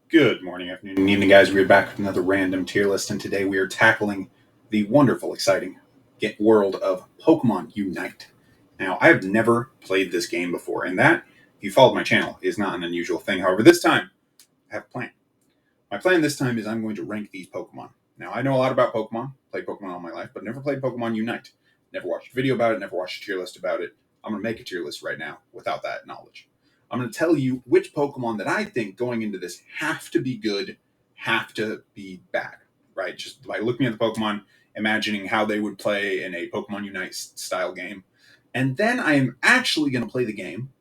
Good morning, afternoon, and evening, guys. We are back with another random tier list, and today we are tackling the wonderful, exciting world of Pokemon Unite. Now, I have never played this game before, and that, if you followed my channel, is not an unusual thing. However, this time, I have a plan. My plan this time is I'm going to rank these Pokemon. Now, I know a lot about Pokemon, played Pokemon all my life, but never played Pokemon Unite. Never watched a video about it, never watched a tier list about it. I'm going to make a tier list right now without that knowledge. I'm going to tell you which Pokemon that I think going into this have to be good, have to be bad, right? Just by looking at the Pokemon, imagining how they would play in a Pokemon Unite style game. And then I am actually going to play the game,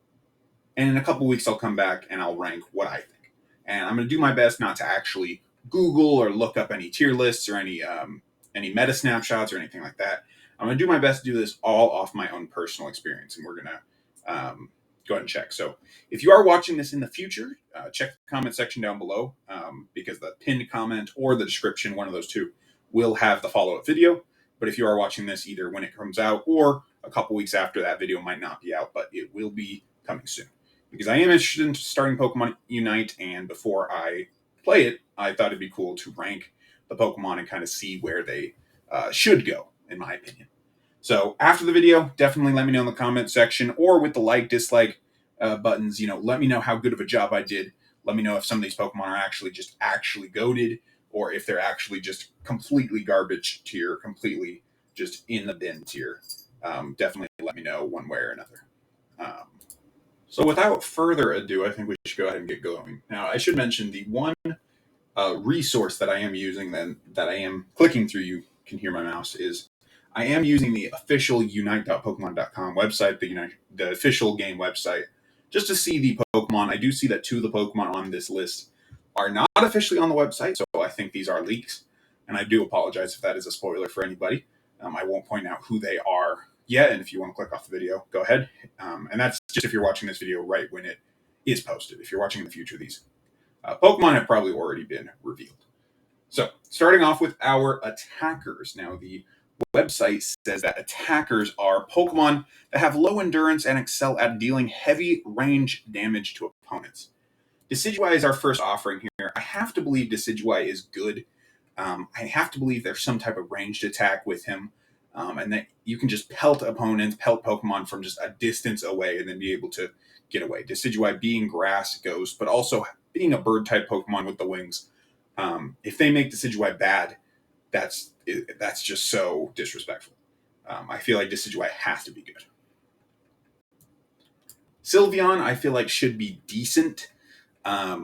and in a couple weeks I'll come back and I'll rank what I think. And I'm going to do my best not to actually Google or look up any tier lists or any meta snapshots or anything like that. I'm going to do my best to do this all off my own personal experience, and we're going to go ahead and check. So if you are watching this in the future, check the comment section down below because the pinned comment or the description, one of those two, will have the follow-up video. But if you are watching this either when it comes out or a couple weeks after, that video might not be out, but it will be coming soon. Because I am interested in starting Pokemon Unite, and before I play it, I thought it'd be cool to rank the Pokemon and kind of see where they should go, in my opinion. So after the video, definitely let me know in the comment section or with the like, dislike buttons. Let me know how good of a job I did. Let me know if some of these Pokemon are actually goated, or if they're actually just completely garbage tier, completely just in the bin tier. Definitely let me know one way or another. So without further ado, I think we should go ahead and get going. Now, I should mention the one resource that I am using, that I am clicking through, you can hear my mouse, is I am using the official unite.pokemon.com website, the official game website, just to see the Pokemon. I do see that two of the Pokemon on this list are not officially on the website, so I think these are leaks, and I do apologize if that is a spoiler for anybody. I won't point out who they are yet, and if you want to click off the video, go ahead. And that's just if you're watching this video right when it is posted. If you're watching in the future, these Pokemon have probably already been revealed. So, starting off with our attackers. Now, the website says that attackers are Pokemon that have low endurance and excel at dealing heavy range damage to opponents. Decidueye is our first offering here. I have to believe Decidueye is good. I have to believe there's some type of ranged attack with him, and that you can just pelt opponents, pelt Pokemon from just a distance away and then be able to get away. Decidueye being grass, ghost, but also being a bird-type Pokemon with the wings. If they make Decidueye bad, that's just so disrespectful. I feel like Decidueye has to be good. Sylveon, I feel like, should be decent. I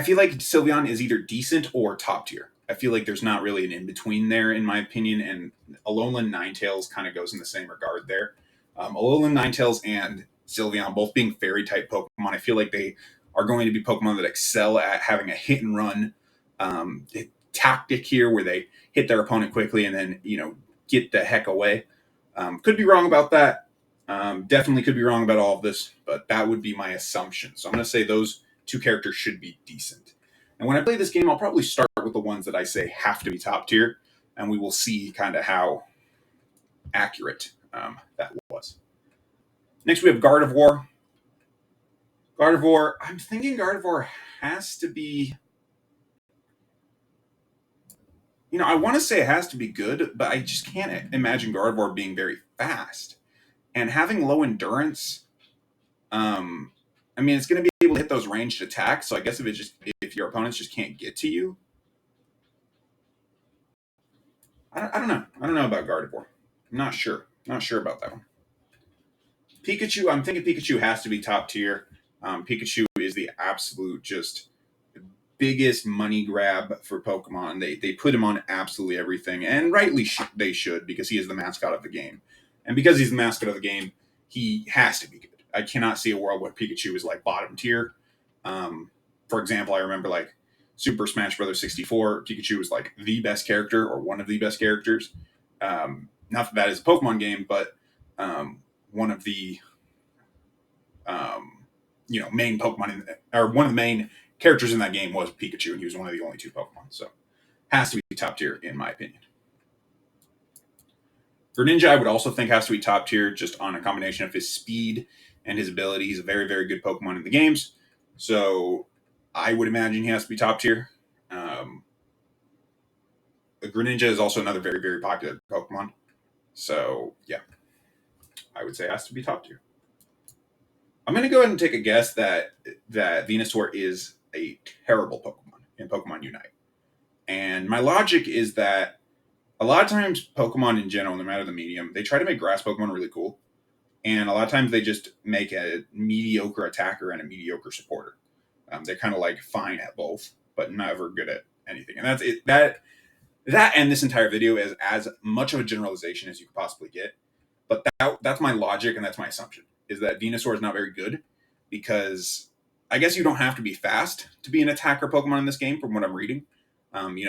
feel like Sylveon is either decent or top tier. I feel like there's not really an in-between there, in my opinion, and Alolan Ninetales kind of goes in the same regard there. Alolan Ninetales and Sylveon both being fairy-type Pokemon, I feel like they are going to be Pokemon that excel at having a hit-and-run tactic here, where they hit their opponent quickly and then, get the heck away. Could be wrong about that. Definitely could be wrong about all of this, but that would be my assumption. So I'm going to say those two characters should be decent. And when I play this game, I'll probably start with the ones that I say have to be top tier, and we will see kind of how accurate that was. Next, we have Gardevoir. Gardevoir, I'm thinking Gardevoir has to be... I want to say it has to be good, but I just can't imagine Gardevoir being very fast. And having low endurance... it's going to be able to hit those ranged attacks. So I guess if your opponents just can't get to you, I don't know. I don't know about Gardevoir. I'm not sure. Not sure about that one. Pikachu. I'm thinking Pikachu has to be top tier. Pikachu is the absolute just biggest money grab for Pokemon. They put him on absolutely everything, and rightly they should, because he is the mascot of the game. And because he's the mascot of the game, he has to be good. I cannot see a world where Pikachu is like bottom tier. For example, I remember like Super Smash Bros. 64, Pikachu was like the best character, or one of the best characters. Not that is a Pokemon game, but one of the main Pokemon or one of the main characters in that game was Pikachu, and he was one of the only two Pokemon. So has to be top tier in my opinion. Greninja, I would also think has to be top tier, just on a combination of his speed and his ability. He's a very, very good Pokemon in the games. So I would imagine he has to be top tier. The Greninja is also another very, very popular Pokemon. So, yeah, I would say it has to be top tier. I'm going to go ahead and take a guess that Venusaur is a terrible Pokemon in Pokemon Unite. And my logic is that a lot of times Pokemon in general, no matter the medium, they try to make grass Pokemon really cool. And a lot of times they just make a mediocre attacker and a mediocre supporter. They're kind of like fine at both, but never good at anything. And that's it. That and this entire video is as much of a generalization as you could possibly get. But that's my logic and that's my assumption, is that Venusaur is not very good because I guess you don't have to be fast to be an attacker Pokemon in this game from what I'm reading.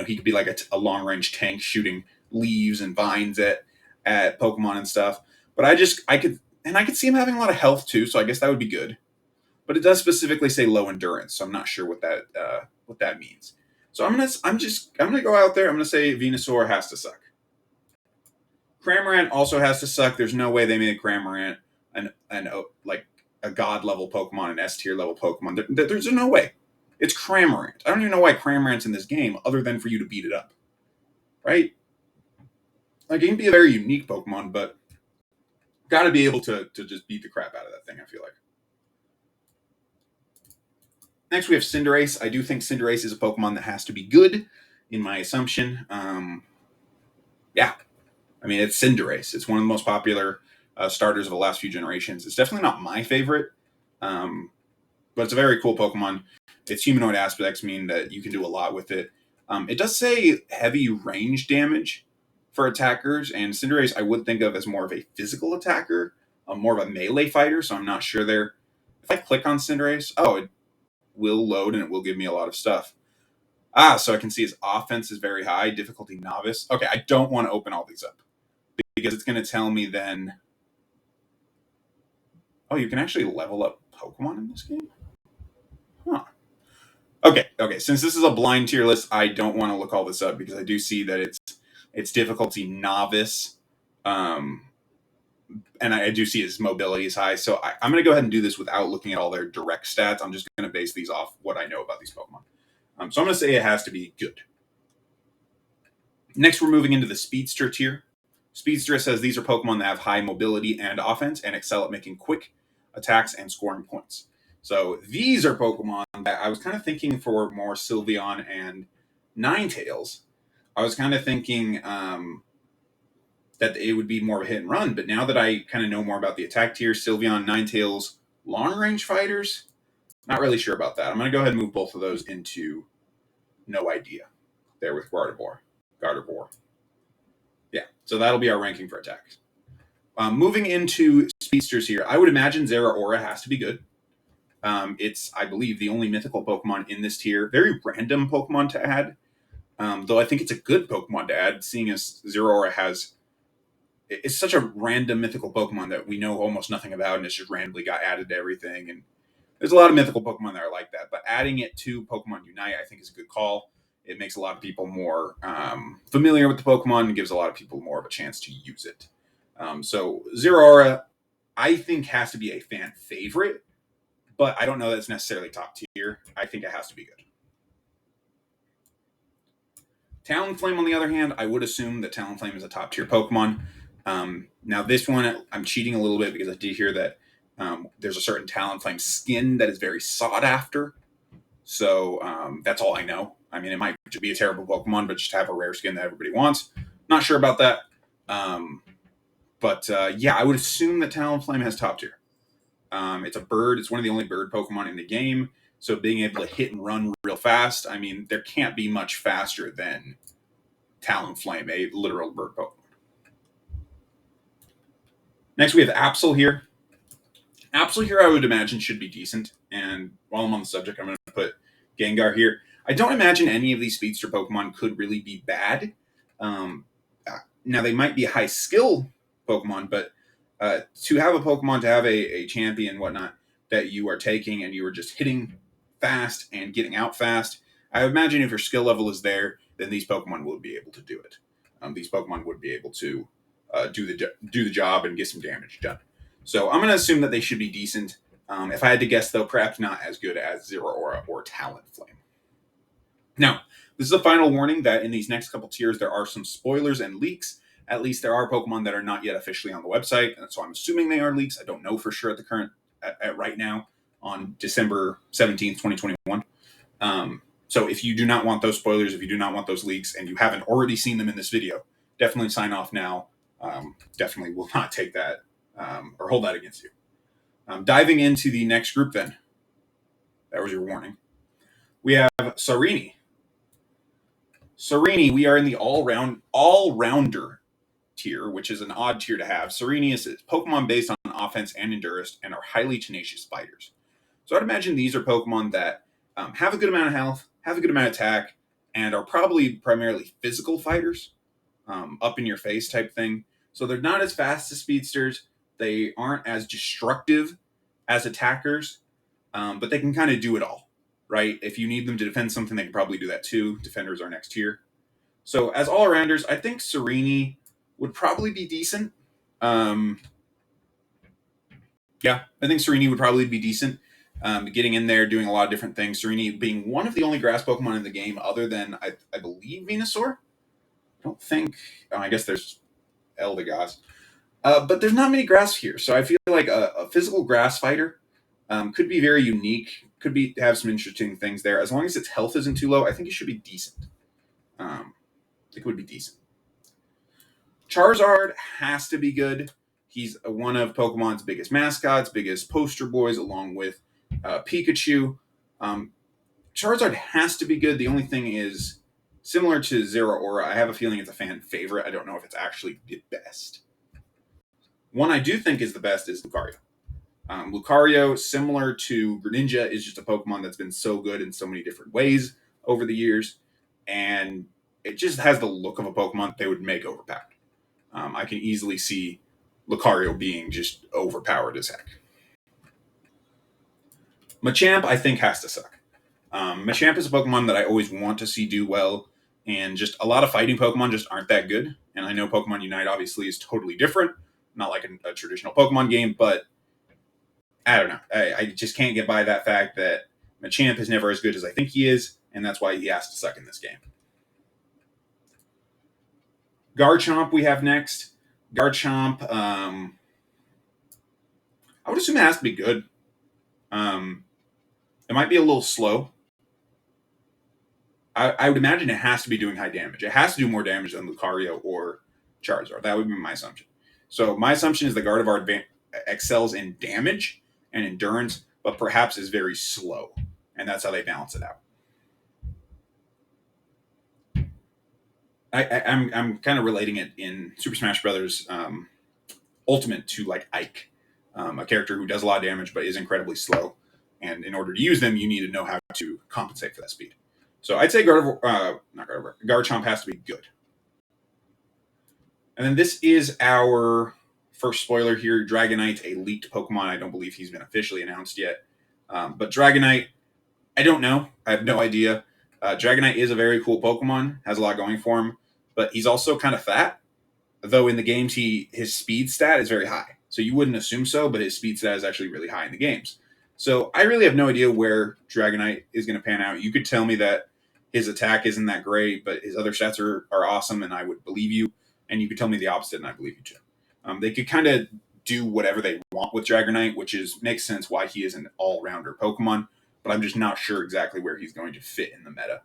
He could be like a long-range tank shooting leaves and vines at Pokemon and stuff. But I could see him having a lot of health too, so I guess that would be good. But it does specifically say low endurance, so I'm not sure what that means. So I'm gonna go out there. I'm gonna say Venusaur has to suck. Cramorant also has to suck. There's no way they made Cramorant like a god level Pokemon, an S tier level Pokemon. There's no way. It's Cramorant. I don't even know why Cramorant's in this game, other than for you to beat it up, right? Like, it can be a very unique Pokemon, but got to be able to just beat the crap out of that thing, I feel like. Next, we have Cinderace. I do think Cinderace is a Pokemon that has to be good, in my assumption. Yeah. I mean, it's Cinderace. It's one of the most popular starters of the last few generations. It's definitely not my favorite, but it's a very cool Pokemon. Its humanoid aspects mean that you can do a lot with it. It does say heavy range damage for attackers, and Cinderace I would think of as more of a physical attacker, more of a melee fighter, so I'm not sure there. If I click on Cinderace, it will load and it will give me a lot of stuff. So I can see his offense is very high, difficulty novice. Okay, I don't want to open all these up because it's going to tell me then, you can actually level up Pokemon in this game? Huh. Okay. Since this is a blind tier list, I don't want to look all this up because I do see that it's difficulty novice. And I do see his mobility is high. So I'm going to go ahead and do this without looking at all their direct stats. I'm just going to base these off what I know about these Pokemon. So I'm going to say it has to be good. Next, we're moving into the Speedster tier. Speedster says these are Pokemon that have high mobility and offense and excel at making quick attacks and scoring points. So these are Pokemon that I was kind of thinking for more Sylveon and Ninetales. I was kind of thinking that it would be more of a hit and run, but now that I kind of know more about the attack tier, Sylveon, Ninetales, long-range fighters, not really sure about that. I'm going to go ahead and move both of those into no idea there with Gardevoir. Yeah, so that'll be our ranking for attacks. Moving into Speedsters here, I would imagine Xerora has to be good. It's, I believe, the only mythical Pokemon in this tier. Very random Pokemon to add, though I think it's a good Pokemon to add, seeing as Xerora it's such a random mythical Pokemon that we know almost nothing about, and it's just randomly got added to everything. And there's a lot of mythical Pokemon that are like that, but adding it to Pokemon Unite, I think, is a good call. It makes a lot of people more familiar with the Pokemon and gives a lot of people more of a chance to use it. So Xerora, I think, has to be a fan favorite, but I don't know that it's necessarily top tier. I think it has to be good. Talonflame, on the other hand, I would assume that Talonflame is a top tier Pokemon. Now, this one, I'm cheating a little bit because I did hear that there's a certain Talonflame skin that is very sought after. So that's all I know. I mean, it might be a terrible Pokemon, but just have a rare skin that everybody wants. Not sure about that. But I would assume that Talonflame has top tier. It's a bird. It's one of the only bird Pokemon in the game. So being able to hit and run real fast, I mean, there can't be much faster than Talonflame, a literal bird Pokemon. Next, we have Absol here. Absol here, I would imagine, should be decent. And while I'm on the subject, I'm going to put Gengar here. I don't imagine any of these Speedster Pokemon could really be bad. Now, they might be high skill Pokemon, but to have a Pokemon, to have a champion, whatnot, that you are taking and you are just hitting fast and getting out fast, I imagine if your skill level is there, then these Pokemon would be able to do it. These Pokemon would be able to do the job and get some damage done. So I'm going to assume that they should be decent. If I had to guess, though, perhaps not as good as Xerora or Talonflame. Now, this is a final warning that in these next couple tiers, there are some spoilers and leaks. At least there are Pokemon that are not yet officially on the website, and so I'm assuming they are leaks. I don't know for sure at right now on December 17th, 2021. So if you do not want those spoilers, if you do not want those leaks, and you haven't already seen them in this video, definitely sign off now. Definitely will not take that or hold that against you. Diving into the next group then. That was your warning. We have Sarini. Sarini, we are in the all-rounder tier, which is an odd tier to have. Sarini is Pokemon based on offense and endurance and are highly tenacious fighters. So I'd imagine these are Pokemon that have a good amount of health, have a good amount of attack, and are probably primarily physical fighters, up in your face type thing. So they're not as fast as Speedsters. They aren't as destructive as attackers, but they can kind of do it all, right? If you need them to defend something, they can probably do that too. Defenders are next tier. So as all-arounders, I think Sarini would probably be decent. Yeah, I think Sarini would probably be decent. Getting in there, doing a lot of different things. Sarini being one of the only grass Pokemon in the game other than, I believe, Venusaur. I don't think... I guess there's Eldegoss. But there's not many grass here, so I feel like a physical grass fighter could be very unique, have some interesting things there. As long as its health isn't too low, I think it should be decent. I think it would be decent. Charizard has to be good. He's one of Pokemon's biggest mascots, biggest poster boys, along with Pikachu. Charizard has to be good. The only thing is, similar to Xerora, I have a feeling it's a fan favorite. I don't know if it's actually the best. One I do think is the best is Lucario. Lucario, similar to Greninja, is just a Pokemon that's been so good in so many different ways over the years, and it just has the look of a Pokemon they would make overpowered. I can easily see Lucario being just overpowered as heck. Machamp, I think, has to suck. Machamp is a Pokemon that I always want to see do well, and just a lot of fighting Pokemon just aren't that good. And I know Pokemon Unite obviously is totally different, not like a traditional Pokemon game, but I don't know. I just can't get by that fact that Machamp is never as good as I think he is, and that's why he has to suck in this game. Garchomp we have next. Garchomp, I would assume it has to be good. It might be a little slow. I would imagine it has to be doing high damage. It has to do more damage than Lucario or Charizard. That would be my assumption. So my assumption is the Gardevoir excels in damage and endurance, but perhaps is very slow. And that's how they balance it out. I'm kind of relating it in Super Smash Brothers Ultimate to like Ike, a character who does a lot of damage but is incredibly slow. And in order to use them, you need to know how to compensate for that speed. So I'd say Garchomp has to be good. And then this is our first spoiler here. Dragonite, a leaked Pokemon. I don't believe he's been officially announced yet. But Dragonite, I don't know. I have no idea. Dragonite is a very cool Pokemon. Has a lot going for him. But he's also kind of fat. Though in the games, his speed stat is very high. So you wouldn't assume so, but his speed stat is actually really high in the games. So I really have no idea where Dragonite is going to pan out. You could tell me that his attack isn't that great, but his other stats are awesome, and I would believe you. And you could tell me the opposite, and I believe you too. They could kind of do whatever they want with Dragonite, which makes sense why he is an all-rounder Pokemon, but I'm just not sure exactly where he's going to fit in the meta.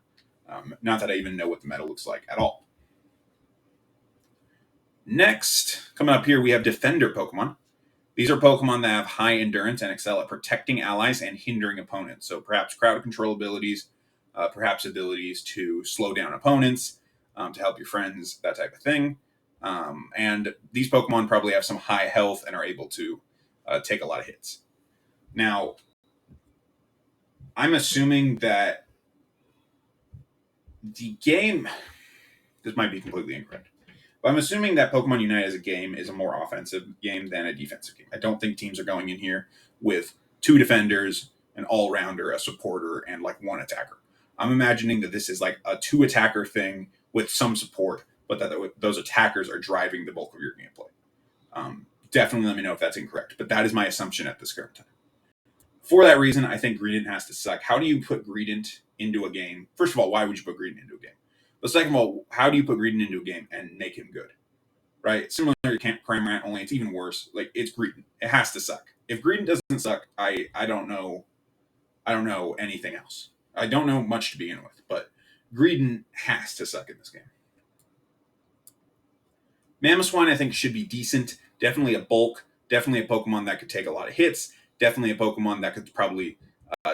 Not that I even know what the meta looks like at all. Next, coming up here, we have Defender Pokemon. These are Pokemon that have high endurance and excel at protecting allies and hindering opponents. So perhaps crowd control abilities, perhaps abilities to slow down opponents, to help your friends, that type of thing. And these Pokemon probably have some high health and are able to take a lot of hits. Now, I'm assuming that the game... This might be completely incorrect. But I'm assuming that Pokemon Unite as a game is a more offensive game than a defensive game. I don't think teams are going in here with 2 defenders, an all-rounder, a supporter, and like 1 attacker. I'm imagining that this is like a 2-attacker thing with some support, but that those attackers are driving the bulk of your gameplay. Definitely let me know if that's incorrect, but that is my assumption at this current time. For that reason, I think Greedent has to suck. How do you put Greedent into a game? First of all, why would you put Greedent into a game? But second of all, how do you put Greedent into a game and make him good? Right? Similar to Cramorant, only it's even worse. Like, it's Greedent. It has to suck. If Greedent doesn't suck, I don't know. I don't know anything else. I don't know much to begin with, but Greedent has to suck in this game. Mamoswine, I think, should be decent. Definitely a bulk. Definitely a Pokemon that could take a lot of hits. Definitely a Pokemon that could probably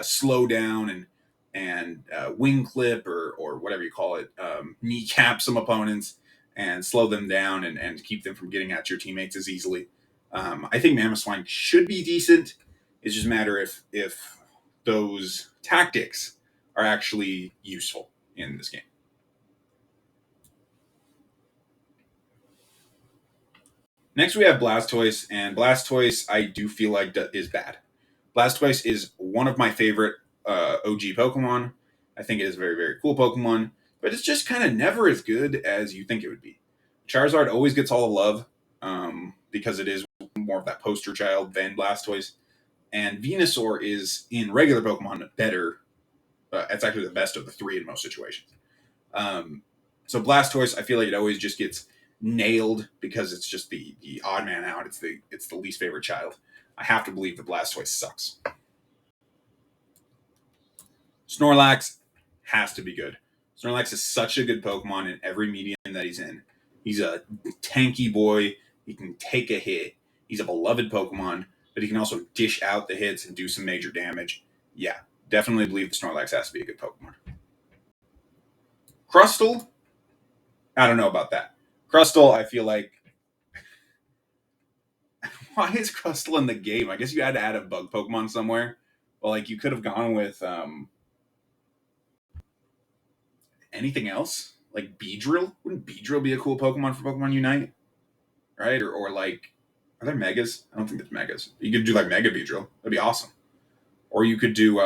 slow down and wing clip or whatever you call it, kneecap some opponents and slow them down and keep them from getting at your teammates as easily. I think Mamoswine should be decent. It's just a matter if those tactics are actually useful in this game. Next, we have Blastoise, and Blastoise I do feel like is bad. Blastoise is one of my favorite OG Pokemon. I think it is a very, very cool Pokemon, but it's just kind of never as good as you think it would be. Charizard always gets all the love because it is more of that poster child than Blastoise. And Venusaur is, in regular Pokemon, better. It's actually the best of the three in most situations. So Blastoise, I feel like it always just gets nailed because it's just the odd man out. It's the least favorite child. I have to believe the Blastoise sucks. Snorlax has to be good. Snorlax is such a good Pokemon in every medium that he's in. He's a tanky boy. He can take a hit. He's a beloved Pokemon, but he can also dish out the hits and do some major damage. Yeah, definitely believe the Snorlax has to be a good Pokemon. Crustle, I don't know about that. Crustle, I feel like. Why is Crustle in the game? I guess you had to add a bug Pokemon somewhere. Well, like you could have gone with anything else, like Beedrill. Wouldn't Beedrill be a cool Pokemon for Pokemon Unite? Right? Or like, are there Megas? I don't think there's Megas. You could do like Mega Beedrill. That'd be awesome. Or you could do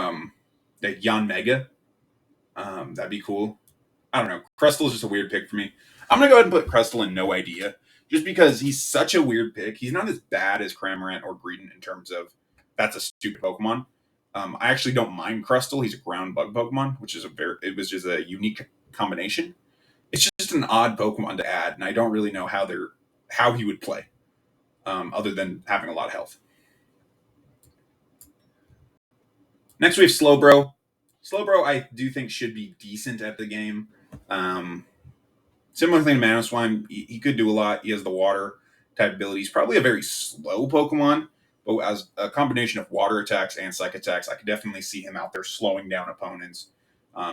like Yanmega. That'd be cool. I don't know. Crustle is just a weird pick for me. I'm gonna go ahead and put Crustle in no idea, just because he's such a weird pick. He's not as bad as Cramorant or Greedent in terms of that's a stupid Pokemon. I actually don't mind Crustle. He's a ground bug Pokemon, which is it was just a unique combination. It's just an odd Pokemon to add, and I don't really know how he would play, other than having a lot of health. Next, we have Slowbro. Slowbro, I do think should be decent at the game. Similar thing to Mamoswine, he could do a lot. He has the water type ability. He's probably a very slow Pokemon, but as a combination of water attacks and psych attacks, I could definitely see him out there slowing down opponents,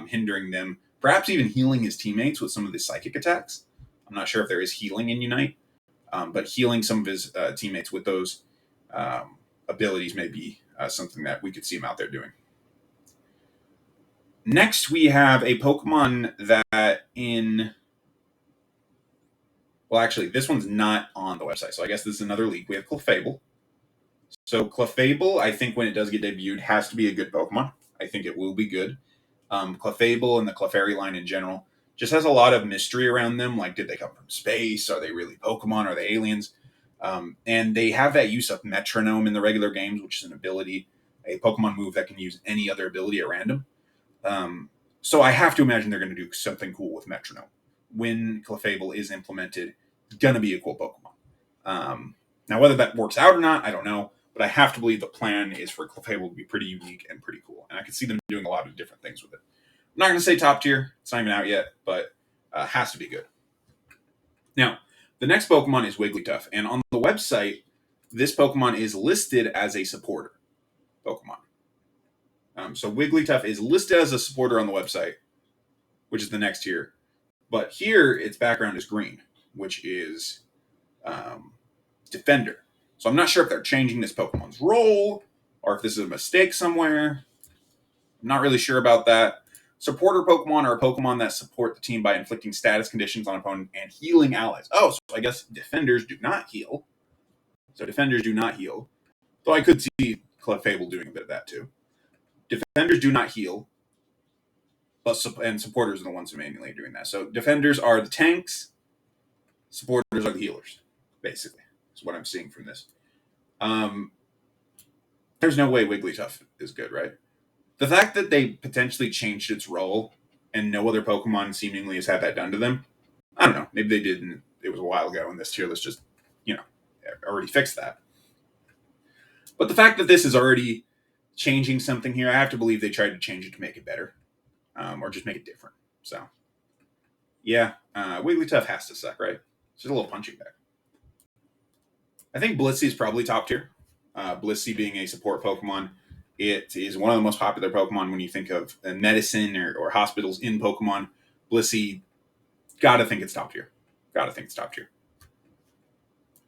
hindering them, perhaps even healing his teammates with some of the psychic attacks. I'm not sure if there is healing in Unite, but healing some of his teammates with those abilities may be something that we could see him out there doing. Next, we have a Pokemon that well, actually, this one's not on the website, so I guess this is another leak. We have Clefable. So Clefable, I think when it does get debuted, has to be a good Pokemon. I think it will be good. Clefable and the Clefairy line in general just has a lot of mystery around them. Like, did they come from space? Are they really Pokemon? Are they aliens? And they have that use of Metronome in the regular games, which is an ability, a Pokemon move that can use any other ability at random. So I have to imagine they're going to do something cool with Metronome. When Clefable is implemented, it's going to be a cool Pokemon. Now, whether that works out or not, I don't know. But I have to believe the plan is for Clefable to be pretty unique and pretty cool. And I can see them doing a lot of different things with it. I'm not going to say top tier. It's not even out yet, but has to be good. Now, the next Pokemon is Wigglytuff. And on the website, this Pokemon is listed as a supporter Pokemon. So Wigglytuff is listed as a supporter on the website, which is the next tier. But here, its background is green, which is Defender. So I'm not sure if they're changing this Pokemon's role or if this is a mistake somewhere. I'm not really sure about that. Supporter Pokemon are a Pokemon that support the team by inflicting status conditions on opponent and healing allies. Oh, so I guess defenders do not heal. So defenders do not heal. Though I could see Clefable doing a bit of that too. Defenders do not heal. And supporters are the ones who mainly are doing that. So defenders are the tanks. Supporters are the healers, basically. Is what I'm seeing from this. there's no way Wigglytuff is good, right? The fact that they potentially changed its role and no other Pokemon seemingly has had that done to them, I don't know. Maybe they did, and it was a while ago, and this tier list just, you know, already fixed that. But the fact that this is already changing something here, I have to believe they tried to change it to make it better, or just make it different. So, yeah, Wigglytuff has to suck, right? It's just a little punching bag. I think Blissey is probably top tier. Blissey being a support Pokemon, it is one of the most popular Pokemon when you think of medicine or hospitals in Pokemon. Blissey, gotta think it's top tier. Gotta think it's top tier.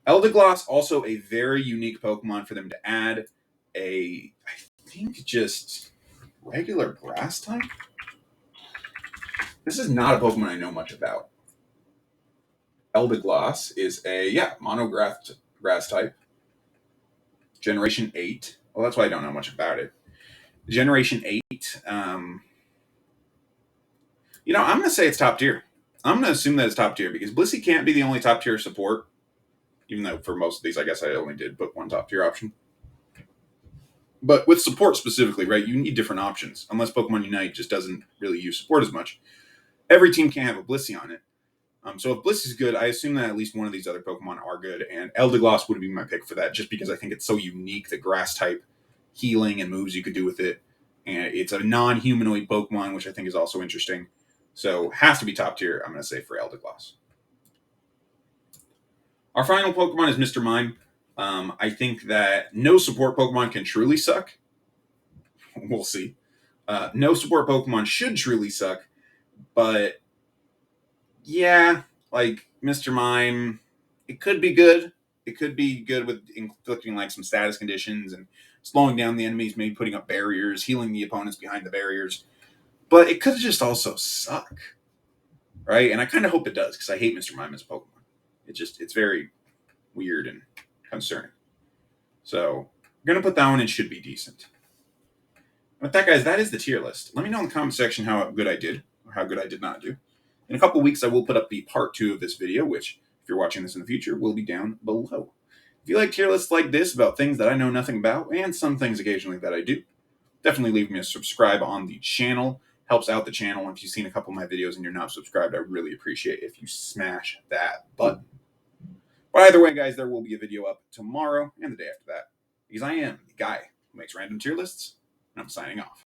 Eldegoss, also a very unique Pokemon for them to add. I think, just regular grass type? This is not a Pokemon I know much about. Eldegoss is a, monograss type. Generation 8. Well, that's why I don't know much about it. Generation 8. I'm going to say it's top tier. I'm going to assume that it's top tier because Blissey can't be the only top tier support. Even though for most of these, I guess I only did put one top tier option. But with support specifically, right, you need different options. Unless Pokemon Unite just doesn't really use support as much. Every team can't have a Blissey on it. So if Blissey's good, I assume that at least one of these other Pokemon are good. And Eldegoss would be my pick for that, just because I think it's so unique, the grass type healing and moves you could do with it. And it's a non-humanoid Pokemon, which I think is also interesting. So has to be top tier, I'm going to say, for Eldegoss. Our final Pokemon is Mr. Mime. I think that no support Pokemon can truly suck. We'll see. No support Pokemon should truly suck. But, yeah, like Mr. Mime, it could be good. It could be good with inflicting like some status conditions and slowing down the enemies, maybe putting up barriers, healing the opponents behind the barriers. But it could just also suck, right? And I kind of hope it does because I hate Mr. Mime as a Pokemon. It's very weird and concerning. So I'm going to put that one in should be decent. With that, guys, that is the tier list. Let me know in the comment section how good I did or how good I did not do. In a couple weeks, I will put up the part 2 of this video, which, if you're watching this in the future, will be down below. If you like tier lists like this about things that I know nothing about, and some things occasionally that I do, definitely leave me a subscribe on the channel. Helps out the channel. If you've seen a couple of my videos and you're not subscribed, I really appreciate it if you smash that button. But either way, guys, there will be a video up tomorrow and the day after that, because I am the guy who makes random tier lists, and I'm signing off.